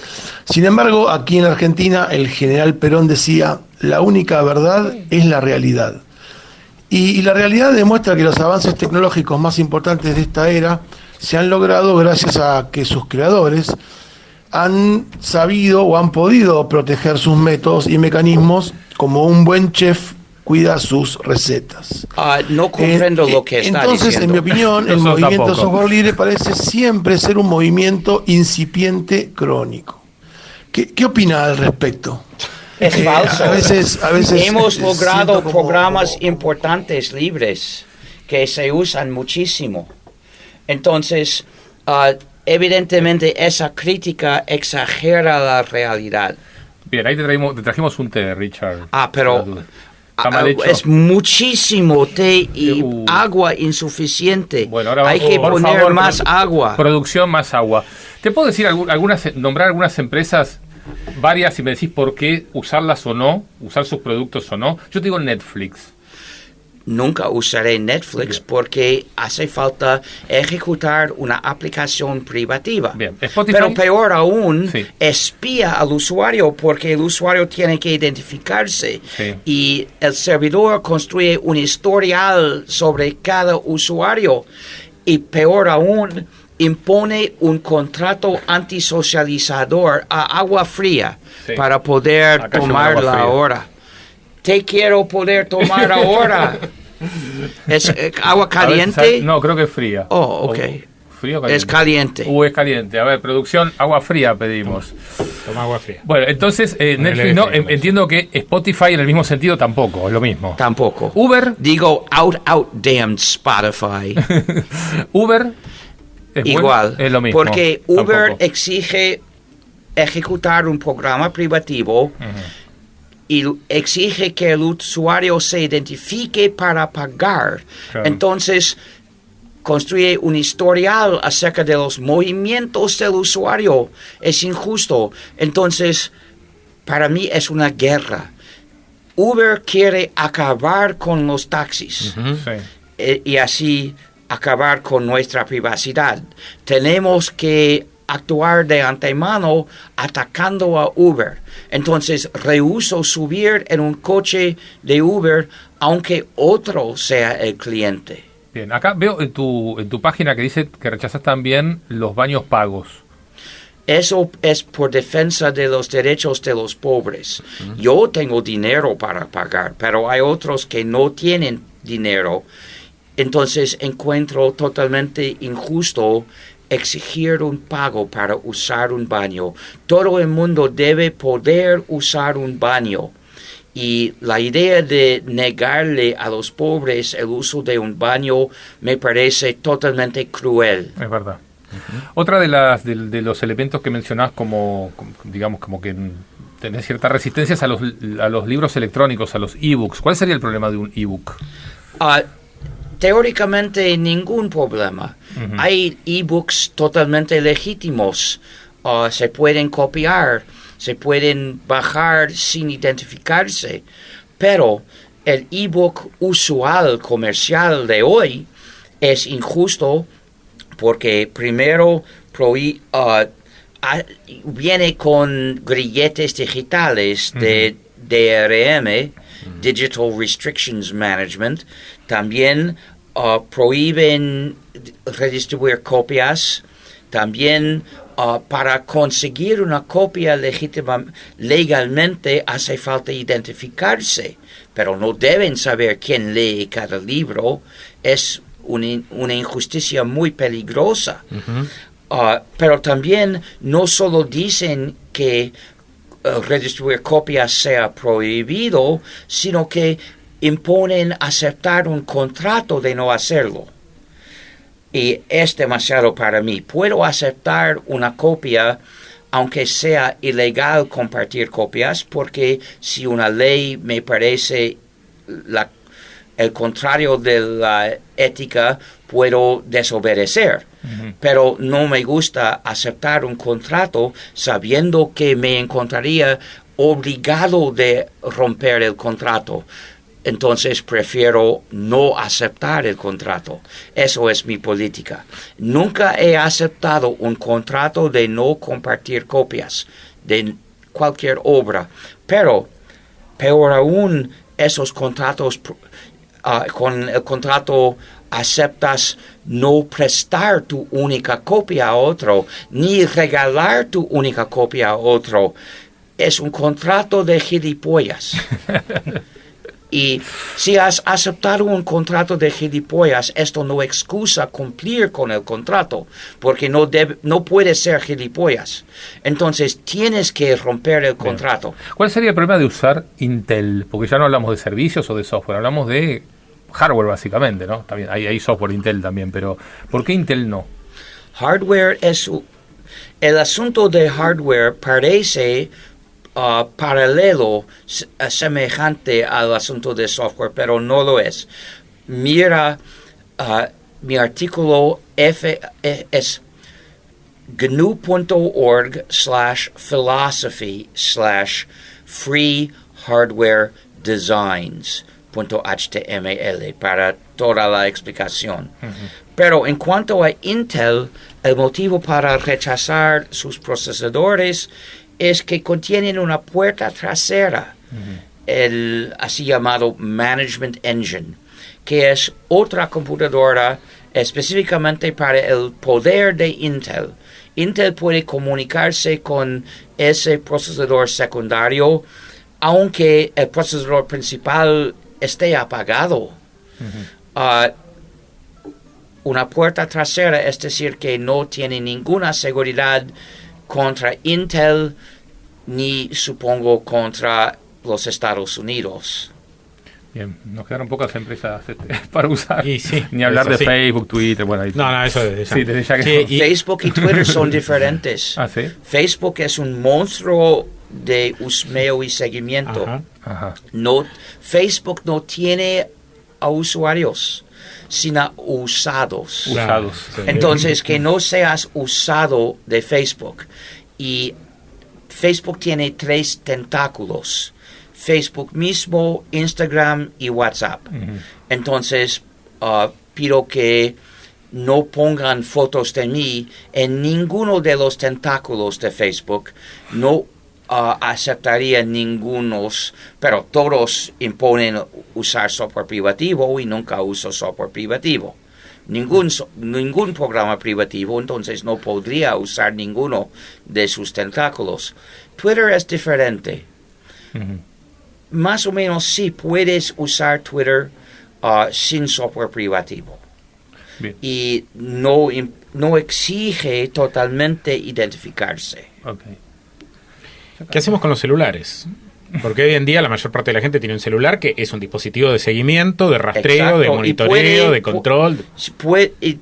Sin embargo, aquí en Argentina, el general Perón decía: la única verdad es la realidad. Y la realidad demuestra que los avances tecnológicos más importantes de esta era se han logrado gracias a que sus creadores han sabido o han podido proteger sus métodos y mecanismos como un buen chef cuida sus recetas. No comprendo lo que está entonces, diciendo. En mi opinión, el movimiento software libre parece siempre ser un movimiento incipiente crónico. ¿Qué opina al respecto? Es falso. A veces hemos logrado programas importantes libres que se usan muchísimo. Entonces, evidentemente esa crítica exagera la realidad. Bien, ahí te trajimos un té, Richard. Pero es muchísimo té y agua insuficiente. Bueno, ahora hay que poner más agua. Producción, más agua. ¿Te puedo decir nombrar algunas empresas varias y me decís por qué usarlas o no, usar sus productos o no. Yo te digo Netflix. Nunca usaré Netflix porque hace falta ejecutar una aplicación privativa. Bien. Spotify. Pero peor aún, espía al usuario porque el usuario tiene que identificarse y el servidor construye un historial sobre cada usuario y peor aún, impone un contrato antisocializador a Agua Fría para poder Acá tomarla ahora. Te quiero poder tomar ahora. ¿Es agua caliente? No, creo que es fría. Oh, ok. ¿Frío o caliente? Es caliente. Es caliente. A ver, producción, agua fría pedimos. Toma agua fría. Bueno, entonces, Netflix no, entiendo que Spotify en el mismo sentido tampoco, es lo mismo. Tampoco. Uber. Digo, out, damned Spotify. Uber. Igual. Es lo mismo. Porque Uber Tampoco. exige ejecutar un programa privativo y exige que el usuario se identifique para pagar. Claro. Entonces, construye un historial acerca de los movimientos del usuario. Es injusto. Entonces, para mí es una guerra. Uber quiere acabar con los taxis y así acabar con nuestra privacidad. Tenemos que actuar de antemano atacando a Uber. Entonces, rehúso subir en un coche de Uber aunque otro sea el cliente. Bien, acá veo en tu página que dice que rechazas también los baños pagos. Eso es por defensa de los derechos de los pobres. Yo tengo dinero para pagar, pero hay otros que no tienen dinero. Entonces encuentro totalmente injusto exigir un pago para usar un baño. Todo el mundo debe poder usar un baño. Y la idea de negarle a los pobres el uso de un baño me parece totalmente cruel. Es verdad. Otra de los elementos que mencionás como digamos, como que tenés cierta resistencia es a los libros electrónicos, a los ebooks. ¿Cuál sería el problema de un ebook? Teóricamente ningún problema. Hay ebooks totalmente legítimos. Se pueden copiar, se pueden bajar sin identificarse. Pero el ebook usual comercial de hoy es injusto porque primero viene con grilletes digitales de DRM, Digital Restrictions Management. También prohíben redistribuir copias. También para conseguir una copia legítima legalmente hace falta identificarse, pero no deben saber quién lee cada libro. Es una injusticia muy peligrosa. Pero también no solo dicen que redistribuir copias sea prohibido, sino que imponen aceptar un contrato de no hacerlo. Y es demasiado para mí. Puedo aceptar una copia aunque sea ilegal compartir copias, porque si una ley me parece el contrario de la ética, puedo desobedecer. Pero no me gusta aceptar un contrato sabiendo que me encontraría obligado de romper el contrato. Entonces prefiero no aceptar el contrato. Eso es mi política. Nunca he aceptado un contrato de no compartir copias de cualquier obra. Pero, peor aún, esos contratos, con el contrato aceptas no prestar tu única copia a otro, ni regalar tu única copia a otro. Es un contrato de gilipollas. Y si has aceptado un contrato de gilipollas, esto no excusa cumplir con el contrato, porque no puedes ser gilipollas. Entonces tienes que romper el contrato. ¿Cuál sería el problema de usar Intel? Porque ya no hablamos de servicios o de software, hablamos de hardware básicamente, ¿no? También hay software Intel también, pero ¿por qué Intel no? Hardware es... El asunto de hardware parece... paralelo, semejante al asunto de software, pero no lo es. Mira, mi artículo es gnu.org/philosophy/free-hardware-designs.html para toda la explicación. Pero en cuanto a Intel, el motivo para rechazar sus procesadores es que contienen una puerta trasera, el así llamado Management Engine, que es otra computadora específicamente para el poder de Intel. Intel puede comunicarse con ese procesador secundario aunque el procesador principal esté apagado. Una puerta trasera, es decir, que no tiene ninguna seguridad contra Intel ni, supongo, contra los Estados Unidos. Bien, nos quedaron pocas empresas para usar. Y sí, ni hablar de sí. Facebook, Twitter, bueno, ahí No, eso desde ya. Sí, desde ya que Sí, no. y Facebook y Twitter son diferentes. ¿Ah, sí? Facebook es un monstruo de husmeo y seguimiento. Ajá. No, Facebook no tiene a usuarios, sino usados. Usados. Sí. Entonces, que no seas usado de Facebook. Y Facebook tiene 3 tentáculos: Facebook mismo, Instagram y WhatsApp. Entonces, pido que no pongan fotos de mí en ninguno de los tentáculos de Facebook. No aceptaría ningunos, pero todos imponen usar software privativo y nunca uso software privativo. Ningún programa privativo, entonces no podría usar ninguno de sus tentáculos. Twitter es diferente. Más o menos sí puedes usar Twitter sin software privativo. Bien. Y no exige totalmente identificarse. Okay. ¿Qué hacemos con los celulares? Porque hoy en día la mayor parte de la gente tiene un celular que es un dispositivo de seguimiento, de rastreo, Exacto. de monitoreo, de control.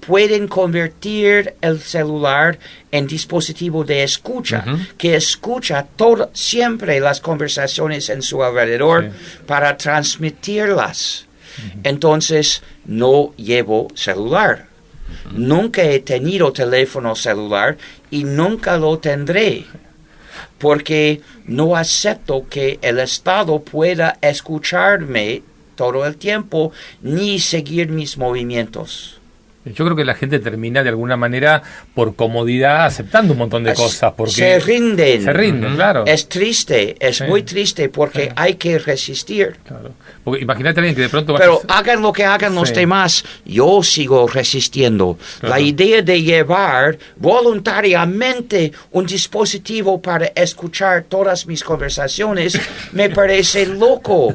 Pueden convertir el celular en dispositivo de escucha, que escucha siempre las conversaciones en su alrededor para transmitirlas. Entonces, no llevo celular. Nunca he tenido teléfono celular y nunca lo tendré, porque no acepto que el Estado pueda escucharme todo el tiempo ni seguir mis movimientos. Yo creo que la gente termina de alguna manera por comodidad aceptando un montón de cosas. Porque se rinden. Se rinden, claro. Es triste, es muy triste porque hay que resistir. Claro. Porque imagínate a alguien que de pronto... Pero hagan lo que hagan los demás, yo sigo resistiendo. Claro. La idea de llevar voluntariamente un dispositivo para escuchar todas mis conversaciones me parece loco.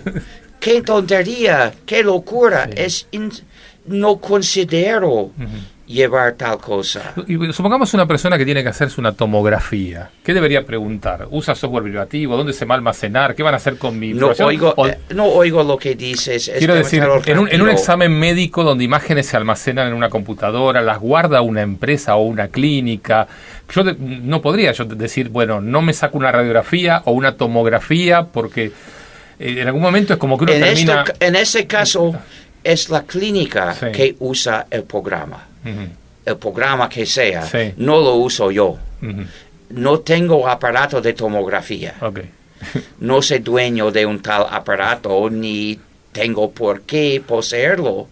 ¡Qué tontería! ¡Qué locura! No considero llevar tal cosa. Y supongamos una persona que tiene que hacerse una tomografía. ¿Qué debería preguntar? ¿Usa software privativo? ¿Dónde se va a almacenar? ¿Qué van a hacer con mi información? No oigo lo que dices. Quiero decir, en un examen médico donde imágenes se almacenan en una computadora, las guarda una empresa o una clínica. Yo no podría decir, bueno, no me saco una radiografía o una tomografía porque en algún momento es como que uno termina... En ese caso... es la clínica que usa el programa. El programa que sea. No lo uso yo. No tengo aparato de tomografía. No soy dueño de un tal aparato ni tengo por qué poseerlo.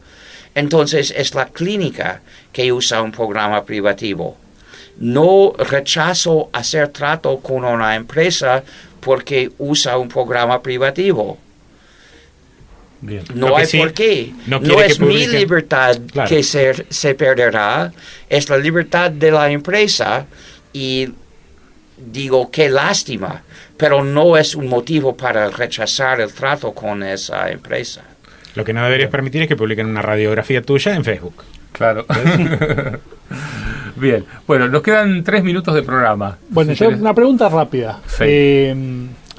Entonces es la clínica que usa un programa privativo. No rechazo hacer trato con una empresa porque usa un programa privativo. Bien. No hay por qué. No es mi libertad que se perderá, es la libertad de la empresa y digo qué lástima, pero no es un motivo para rechazar el trato con esa empresa. Lo que no deberías permitir es que publiquen una radiografía tuya en Facebook. Claro. Bien, bueno, nos quedan 3 minutos de programa. Bueno, yo una pregunta rápida.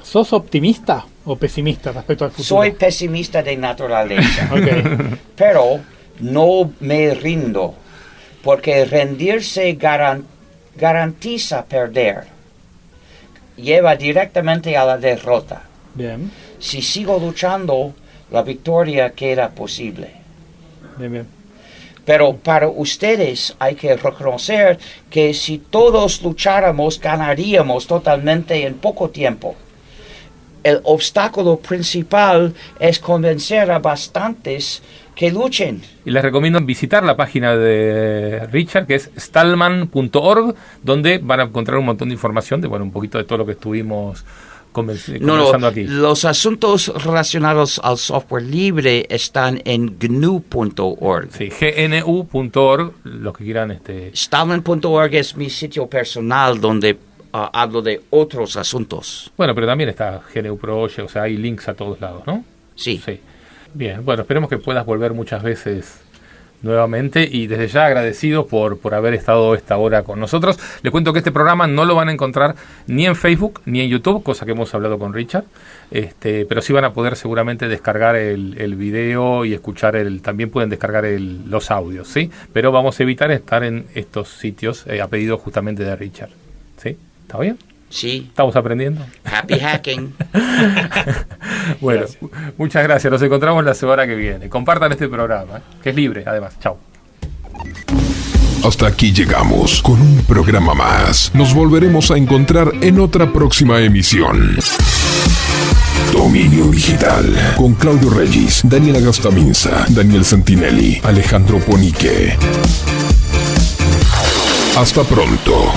¿Sos optimista o pesimista respecto al futuro? Soy pesimista de naturaleza, pero no me rindo, porque rendirse garantiza perder. Lleva directamente a la derrota. Bien. Si sigo luchando, la victoria queda posible. Bien. Pero para ustedes hay que reconocer que si todos lucháramos, ganaríamos totalmente en poco tiempo. El obstáculo principal es convencer a bastantes que luchen. Y les recomiendo visitar la página de Richard, que es stallman.org, donde van a encontrar un montón de información de, bueno, un poquito de todo lo que estuvimos conversando aquí. Los asuntos relacionados al software libre están en gnu.org. Sí, gnu.org, los que quieran. Stallman.org es mi sitio personal donde hablo de otros asuntos. Bueno, pero también está GNU Project, o sea, hay links a todos lados, ¿no? Sí. Bien, bueno, esperemos que puedas volver muchas veces nuevamente y desde ya agradecido por haber estado esta hora con nosotros. Les cuento que este programa no lo van a encontrar ni en Facebook ni en YouTube, cosa que hemos hablado con Richard, pero sí van a poder seguramente descargar el video y escuchar también pueden descargar los audios, ¿sí? Pero vamos a evitar estar en estos sitios a pedido justamente de Richard, ¿sí? ¿Está bien? Sí. ¿Estamos aprendiendo? Happy hacking. Bueno, muchas gracias. Nos encontramos la semana que viene. Compartan este programa, que es libre, además. Chao. Hasta aquí llegamos con un programa más. Nos volveremos a encontrar en otra próxima emisión. Dominio Digital. Con Claudio Regis, Daniela Gastaminza, Daniel Santinelli, Alejandro Ponique. Hasta pronto.